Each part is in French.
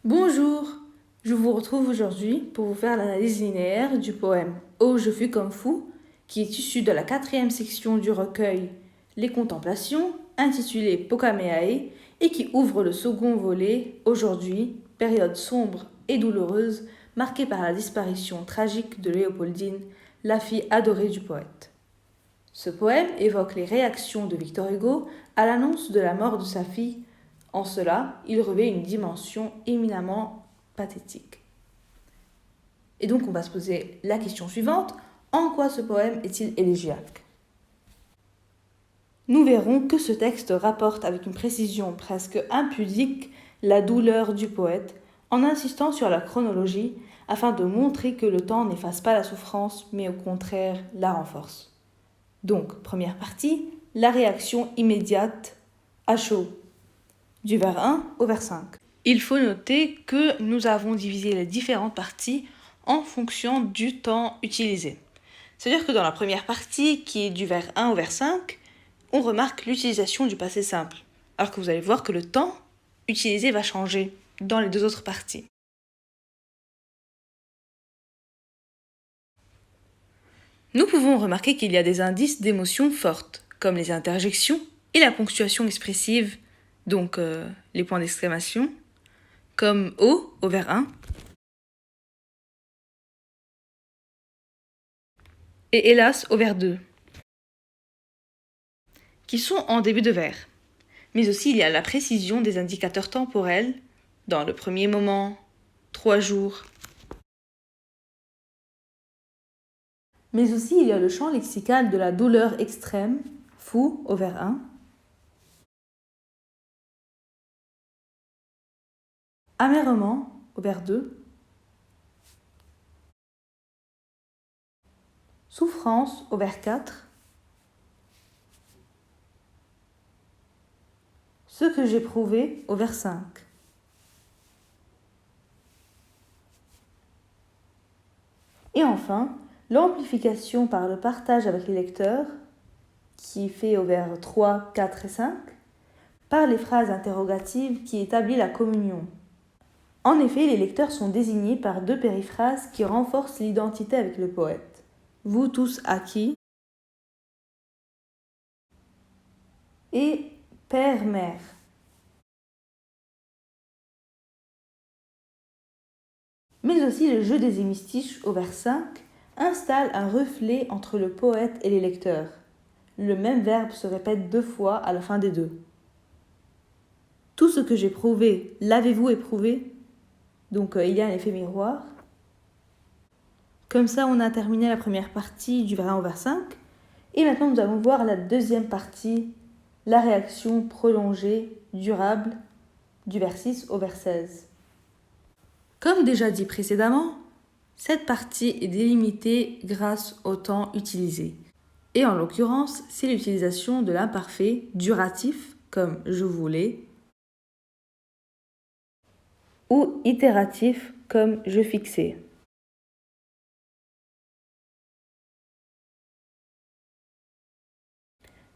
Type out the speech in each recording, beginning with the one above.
Bonjour, je vous retrouve aujourd'hui pour vous faire l'analyse linéaire du poème Oh, je fus comme fou, qui est issu de la 4e section du recueil Les Contemplations, intitulé Pokameae, et qui ouvre le second volet, aujourd'hui, période sombre et douloureuse, marquée par la disparition tragique de Léopoldine, la fille adorée du poète. Ce poème évoque les réactions de Victor Hugo à l'annonce de la mort de sa fille. En cela, il revêt une dimension éminemment pathétique. Et donc on va se poser la question suivante, en quoi ce poème est-il élégiaque ? Nous verrons que ce texte rapporte avec une précision presque impudique la douleur du poète, en insistant sur la chronologie, afin de montrer que le temps n'efface pas la souffrance, mais au contraire la renforce. Donc, première partie, la réaction immédiate à chaud, du vers 1 au vers 5. Il faut noter que nous avons divisé les différentes parties en fonction du temps utilisé. C'est-à-dire que dans la première partie, qui est du vers 1 au vers 5, on remarque l'utilisation du passé simple, alors que vous allez voir que le temps utilisé va changer dans les deux autres parties. Nous pouvons remarquer qu'il y a des indices d'émotions fortes, comme les interjections et la ponctuation expressive, donc les points d'exclamation, comme au vers 1, et hélas au vers 2, qui sont en début de vers. Mais aussi il y a la précision des indicateurs temporels, dans le premier moment, 3 jours. Mais aussi il y a le champ lexical de la douleur extrême, fou au vers 1, amèrement au vers 2, souffrance au vers 4, ce que j'éprouvais au vers 5. Et enfin, l'amplification par le partage avec les lecteurs, qui fait au vers 3, 4 et 5, par les phrases interrogatives qui établissent la communion. En effet, les lecteurs sont désignés par deux périphrases qui renforcent l'identité avec le poète. Vous tous acquis et père-mère. Mais aussi le jeu des hémistiches au vers 5 installe un reflet entre le poète et les lecteurs. Le même verbe se répète 2 fois à la fin des deux. Tout ce que j'ai prouvé, l'avez-vous éprouvé ? Donc il y a un effet miroir. Comme ça, on a terminé la première partie du vers 1 au vers 5. Et maintenant, nous allons voir la deuxième partie, la réaction prolongée, durable, du vers 6 au vers 16. Comme déjà dit précédemment, cette partie est délimitée grâce au temps utilisé. Et en l'occurrence, c'est l'utilisation de l'imparfait duratif, comme je voulais, ou itératif, comme je fixais.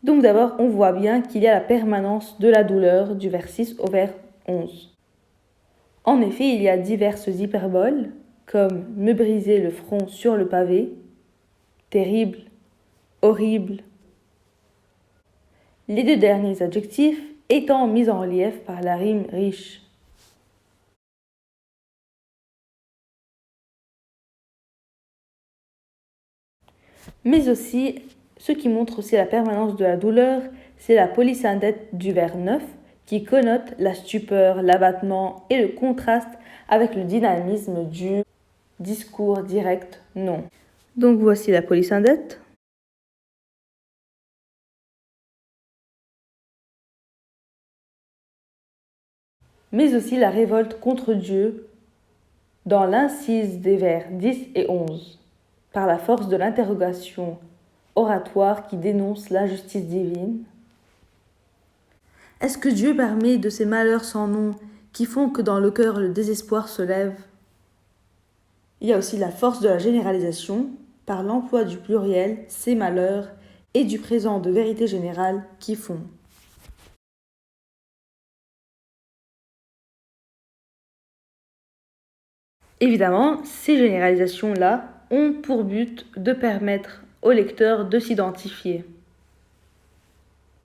Donc d'abord, on voit bien qu'il y a la permanence de la douleur du vers 6 au vers 11. En effet, il y a diverses hyperboles, comme me briser le front sur le pavé, terrible, horrible. Les deux derniers adjectifs étant mis en relief par la rime riche. Mais aussi, ce qui montre aussi la permanence de la douleur, c'est la polysyndète du vers 9, qui connote la stupeur, l'abattement et le contraste avec le dynamisme du discours direct non. Donc voici la polysyndète. Mais aussi la révolte contre Dieu dans l'incise des vers 10 et 11, par la force de l'interrogation oratoire qui dénonce l'injustice divine. Est-ce que Dieu permet de ces malheurs sans nom qui font que dans le cœur le désespoir se lève ? Il y a aussi la force de la généralisation par l'emploi du pluriel, ces malheurs, et du présent de vérité générale qui font. Évidemment, ces généralisations-là ont pour but de permettre au lecteur de s'identifier.